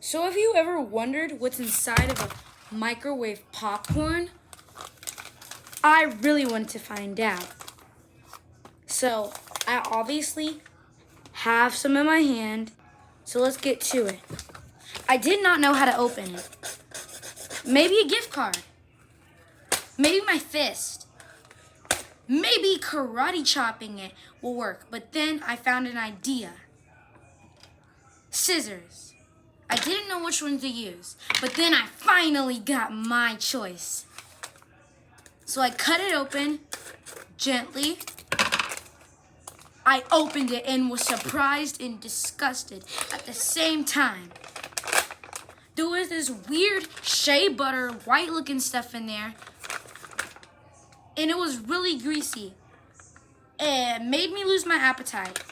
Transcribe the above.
So have you ever wondered what's inside of a microwave popcorn? I really want to find out. So I obviously have some in my hand, so let's get to it. I did not know how to open it. Maybe a gift card. Maybe my fist. Maybe karate chopping it will work, but then I found an idea. Scissors. I didn't know which one to use, but then I finally got my choice. So I cut it open gently. I opened it and was surprised and disgusted at the same time. There was this weird shea butter, white looking stuff in there, and it was really greasy. It made me lose my appetite.